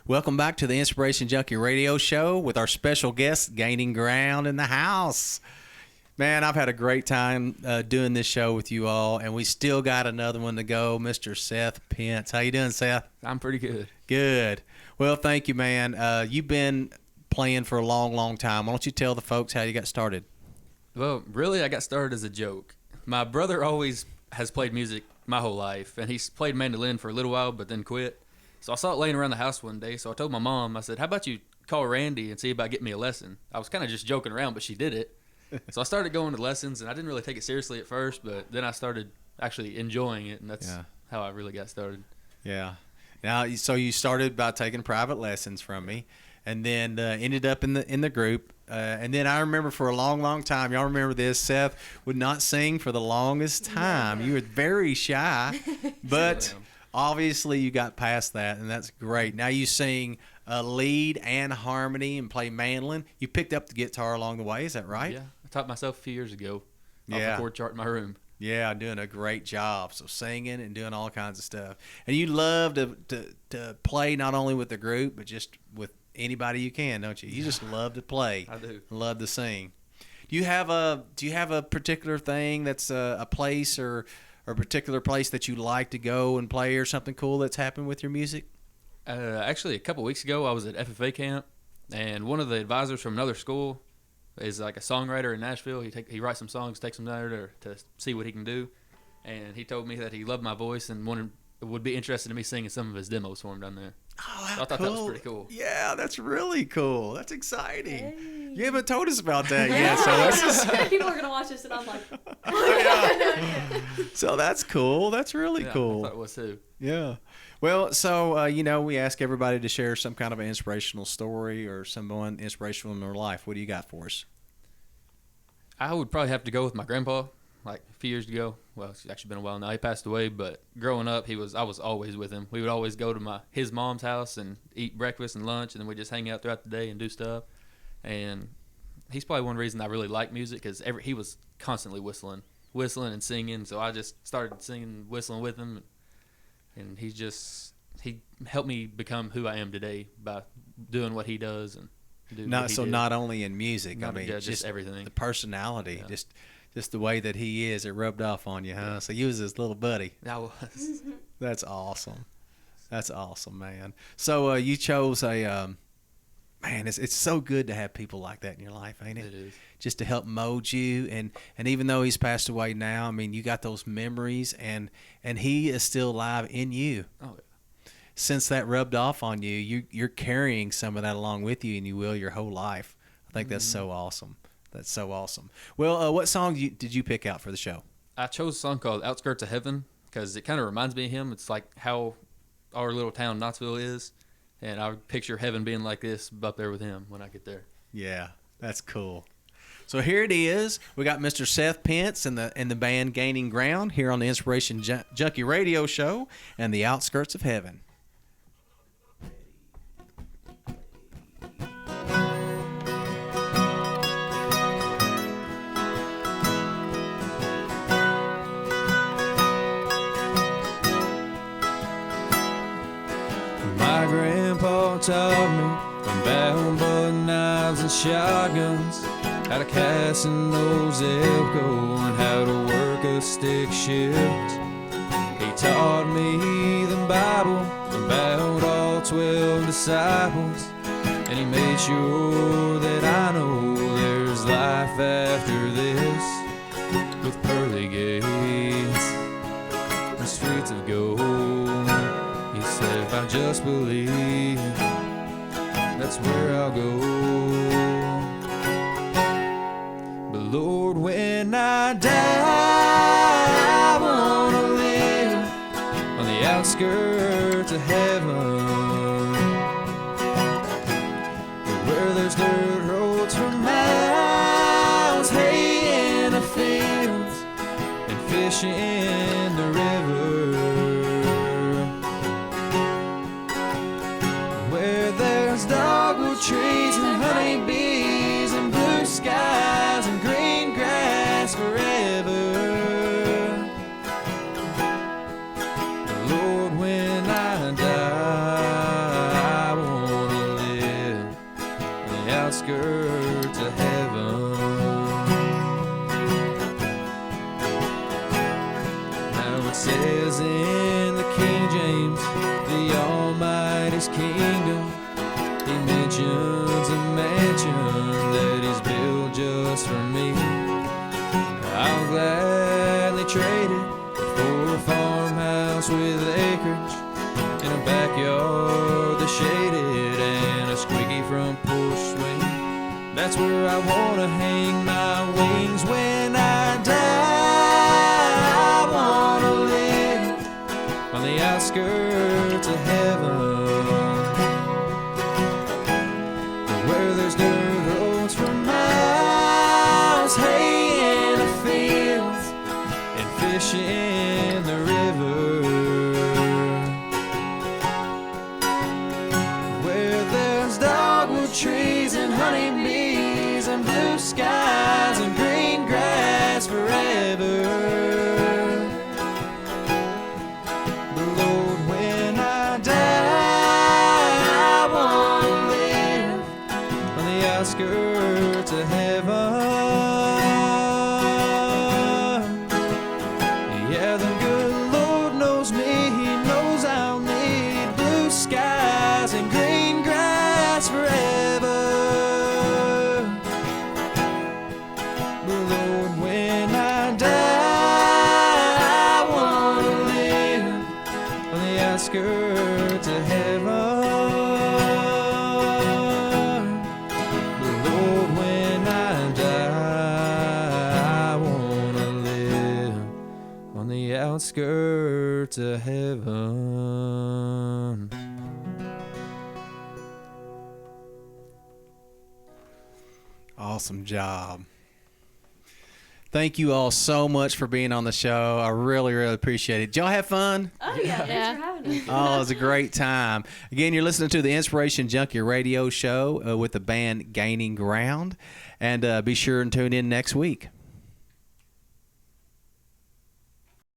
Welcome back to the Inspiration Junkie Radio Show with our special guest, Gaining Ground in the house. Man, I've had a great time doing this show with you all, and we still got another one to go, Mr. Seth Pence. How you doing, Seth? I'm pretty good. Good. Well, thank you, man. You've been playing for a long, long time. Why don't you tell the folks how you got started? Well, really, I got started as a joke. My brother always has played music my whole life, and he's played mandolin for a little while, but then quit. So I saw it laying around the house one day, so I told my mom, I said, how about you call Randy and see about getting me a lesson? I was kind of just joking around, but she did it. So I started going to lessons, and I didn't really take it seriously at first, but then I started actually enjoying it, and that's how I really got started. Yeah. Now, so you started by taking private lessons from me, and then ended up in the group. And then I remember for a long, long time, y'all remember this, Seth would not sing for the longest time. You were very shy, but obviously you got past that, and that's great. Now you sing lead and harmony and play mandolin. You picked up the guitar along the way, is that right? Yeah. I taught myself a few years ago off the chord chart in my room. Yeah, doing a great job. So singing and doing all kinds of stuff. And you love to play not only with the group, but just with anybody you can, don't you? You just love to play. I do. Love to sing. Do you have a particular thing that's a place or a particular place that you like to go and play, or something cool that's happened with your music? Actually, a couple weeks ago, I was at FFA camp, and one of the advisors from another school is like a songwriter in Nashville. He writes some songs, takes them down there to see what he can do. And he told me that he loved my voice and would be interested in me singing some of his demos for him down there. Oh, so I thought that was pretty cool. Yeah, that's really cool. That's exciting. Hey. You haven't told us about that yet. So that's just... People are going to watch this, and I'm like... So that's cool. That's really cool. I thought it was too. Yeah. Well, so, we ask everybody to share some kind of an inspirational story or someone inspirational in their life. What do you got for us? I would probably have to go with my grandpa, like a few years ago. Well, it's actually been a while now. He passed away, but growing up, I was always with him. We would always go to his mom's house and eat breakfast and lunch, and then we'd just hang out throughout the day and do stuff. And he's probably one reason I really like music, because he was constantly whistling and singing. So I just started singing, whistling with him. And he helped me become who I am today by doing what he does and not only in music, just everything. The personality, just the way that he is, it rubbed off on you, huh? Yeah. So you was his little buddy. I was. That's awesome. That's awesome, man. So you chose man, it's so good to have people like that in your life, ain't it? It is. Just to help mold you, and even though he's passed away now, I mean, you got those memories, and he is still alive in you. Oh, yeah. Since that rubbed off on you, you're carrying some of that along with you, and you will your whole life. I think that's so awesome. That's so awesome. Well, what song did you pick out for the show? I chose a song called Outskits of Heaven because it kind of reminds me of him. It's like how our little town, Knoxville, is. And I would picture heaven being like this up there with him when I get there. Yeah, that's cool. So here it is. We got Mr. Seth Pence and the band Gaining Ground here on the Inspiration Junkie Radio Show and the Outskits of Heaven. My grandpa taught me about button knives and shotguns, how to cast an old Zelco and how to work a stick shift. He taught me the Bible about all 12 disciples, and he made sure that I know there's life after this, with pearly gates and streets of gold. He said, if I just believe, that's where I'll go. But Lord, when I die, I wanna live on the outskirts of heaven, where there's dirt roads for miles, hay in the fields, and fish in the river, where there's dogwood trees and honeybees and blue skies and green grass forever. Lord, when I die, I want outskirts of heaven. Now it says in the King James, the Almighty's kingdom, he mentions a mansion that he's built just for me. I'll gladly trade it for a farmhouse with acreage and a backyard that's shaded and a squeaky front porch swing. That's where I wanna hang my wings when I die. I wanna live on the outskirts of heaven, where there's dirt roads for miles, hay in the fields, and fish in the river, where there's dogwood trees and honeybees and blue skies and green grass forever. But Lord, when I die, I wanna live on the outskirts of heaven. Yeah, the good Lord knows me. He knows I'll need blue skies and green grass forever. But Lord, when I die, I wanna live on the outskirts of heaven. But Lord, when I die, I wanna live on the outskirts of heaven. Awesome job. Thank you all so much for being on the show. I really, really appreciate it. Did y'all have fun? Oh, yeah. Thanks for having us. Oh, it was a great time. Again, you're listening to the Inspiration Junkie Radio Show with the band Gaining Ground. And be sure and tune in next week.